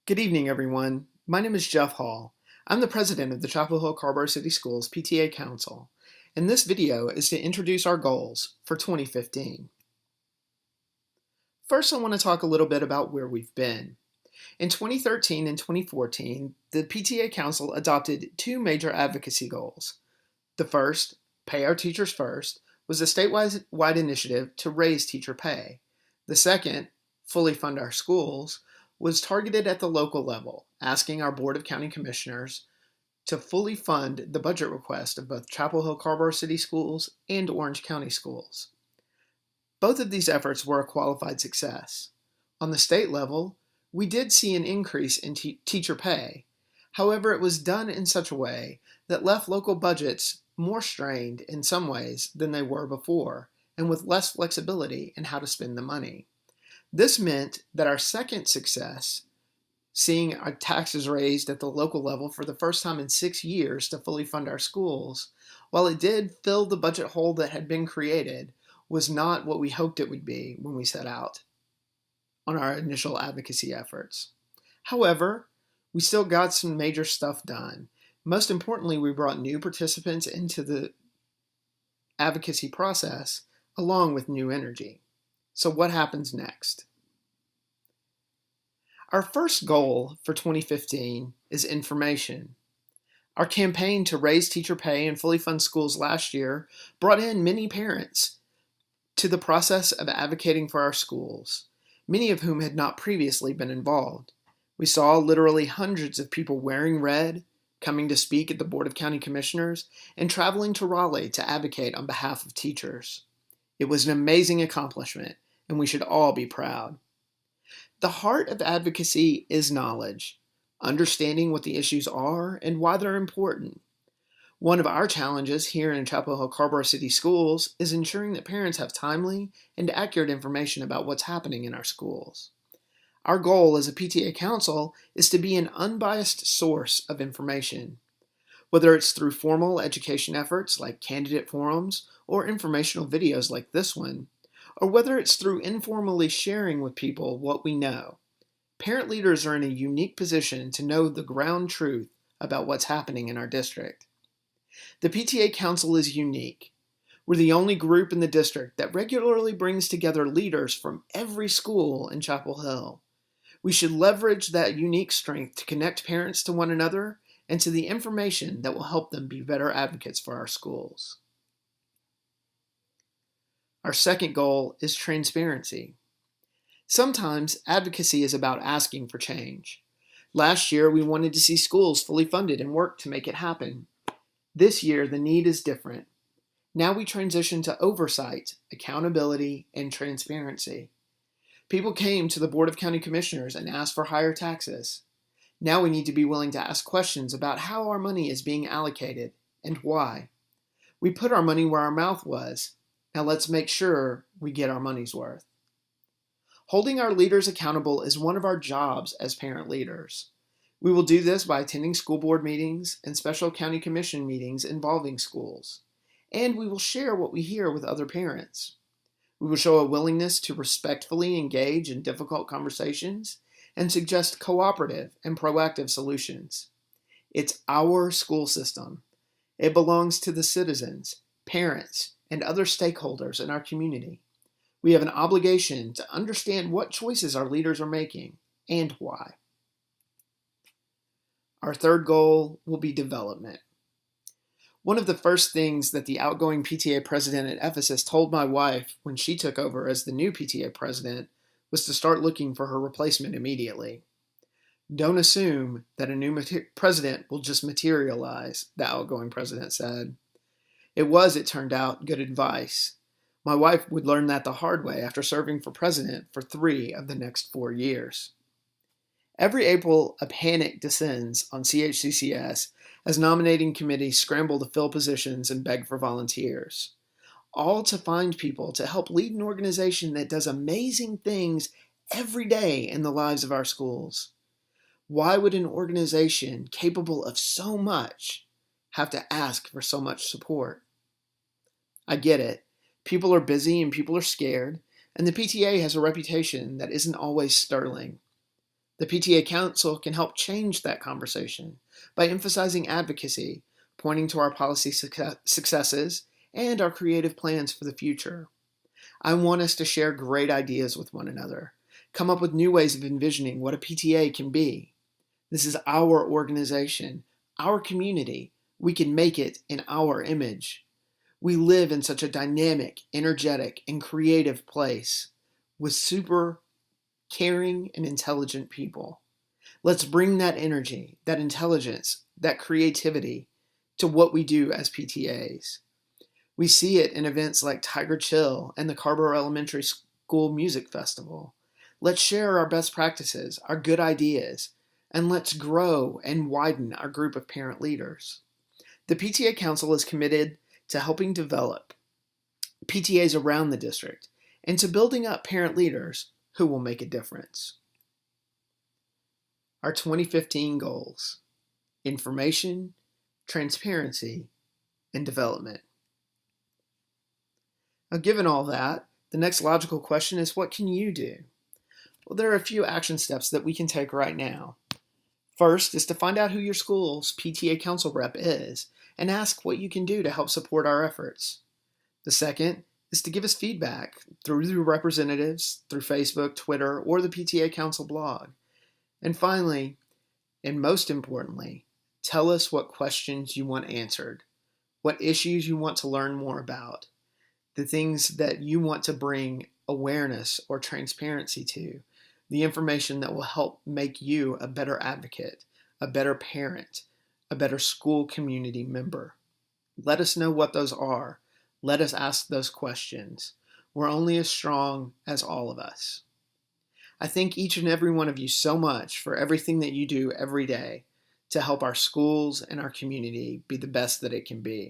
Good evening, everyone. My name is Jeff Hall. I'm the president of the Chapel Hill Carrboro City Schools PTA Council, and this video is to introduce our goals for 2015. First, I want to talk a little bit about where we've been. In 2013 and 2014, the PTA Council adopted two major advocacy goals. The first, Pay Our Teachers First, was a statewide initiative to raise teacher pay. The second, Fully Fund Our Schools, was targeted at the local level, asking our Board of County Commissioners to fully fund the budget request of both Chapel Hill Carrboro City Schools and Orange County Schools. Both of these efforts were a qualified success. On the state level, we did see an increase in teacher pay. However, it was done in such a way that left local budgets more strained in some ways than they were before, and with less flexibility in how to spend the money. This meant that our second success, seeing our taxes raised at the local level for the first time in 6 years to fully fund our schools, while it did fill the budget hole that had been created, was not what we hoped it would be when we set out on our initial advocacy efforts. However, we still got some major stuff done. Most importantly, we brought new participants into the advocacy process along with new energy. So what happens next? Our first goal for 2015 is information. Our campaign to raise teacher pay and fully fund schools last year brought in many parents to the process of advocating for our schools, many of whom had not previously been involved. We saw literally hundreds of people wearing red, coming to speak at the Board of County Commissioners, and traveling to Raleigh to advocate on behalf of teachers. It was an amazing accomplishment, and we should all be proud. The heart of advocacy is knowledge, understanding what the issues are and why they're important. One of our challenges here in Chapel Hill Carrboro City Schools is ensuring that parents have timely and accurate information about what's happening in our schools. Our goal as a PTA council is to be an unbiased source of information, whether it's through formal education efforts like candidate forums or informational videos like this one, or whether it's through informally sharing with people what we know. Parent leaders are in a unique position to know the ground truth about what's happening in our district. The PTA Council is unique. We're the only group in the district that regularly brings together leaders from every school in Chapel Hill. We should leverage that unique strength to connect parents to one another and to the information that will help them be better advocates for our schools. Our second goal is transparency. Sometimes advocacy is about asking for change. Last year, we wanted to see schools fully funded and worked to make it happen. This year, the need is different. Now we transition to oversight, accountability, and transparency. People came to the Board of County Commissioners and asked for higher taxes. Now we need to be willing to ask questions about how our money is being allocated and why. We put our money where our mouth was. Now let's make sure we get our money's worth. Holding our leaders accountable is one of our jobs as parent leaders. We will do this by attending school board meetings and special county commission meetings involving schools. And we will share what we hear with other parents. We will show a willingness to respectfully engage in difficult conversations and suggest cooperative and proactive solutions. It's our school system. It belongs to the citizens, parents, and other stakeholders in our community. We have an obligation to understand what choices our leaders are making and why. Our third goal will be development. One of the first things that the outgoing PTA president at Ephesus told my wife when she took over as the new PTA president was to start looking for her replacement immediately. Don't assume that a new president will just materialize, the outgoing president said. It was, it turned out, good advice. My wife would learn that the hard way after serving for president for 3 of the next 4 years. Every April, a panic descends on CHCCS as nominating committees scramble to fill positions and beg for volunteers, all to find people to help lead an organization that does amazing things every day in the lives of our schools. Why would an organization capable of so much have to ask for so much support? I get it. People are busy and people are scared, and the PTA has a reputation that isn't always sterling. The PTA Council can help change that conversation by emphasizing advocacy, pointing to our policy successes, and our creative plans for the future. I want us to share great ideas with one another, come up with new ways of envisioning what a PTA can be. This is our organization, our community. We can make it in our image. We live in such a dynamic, energetic, and creative place with super caring and intelligent people. Let's bring that energy, that intelligence, that creativity to what we do as PTAs. We see it in events like Tiger Chill and the Carborough Elementary School Music Festival. Let's share our best practices, our good ideas, and let's grow and widen our group of parent leaders. The PTA Council is committed to helping develop PTAs around the district and to building up parent leaders who will make a difference. Our 2015 goals: information, transparency, and development. Now, given all that, the next logical question is, what can you do? Well, there are a few action steps that we can take right now. First is to find out who your school's PTA council rep is and ask what you can do to help support our efforts. The second is to give us feedback through representatives, through Facebook, Twitter, or the PTA Council blog. And finally, and most importantly, tell us what questions you want answered, what issues you want to learn more about, the things that you want to bring awareness or transparency to, the information that will help make you a better advocate, a better parent, a better school community member. Let us know what those are. Let us ask those questions. We're only as strong as all of us. I thank each and every one of you so much for everything that you do every day to help our schools and our community be the best that it can be.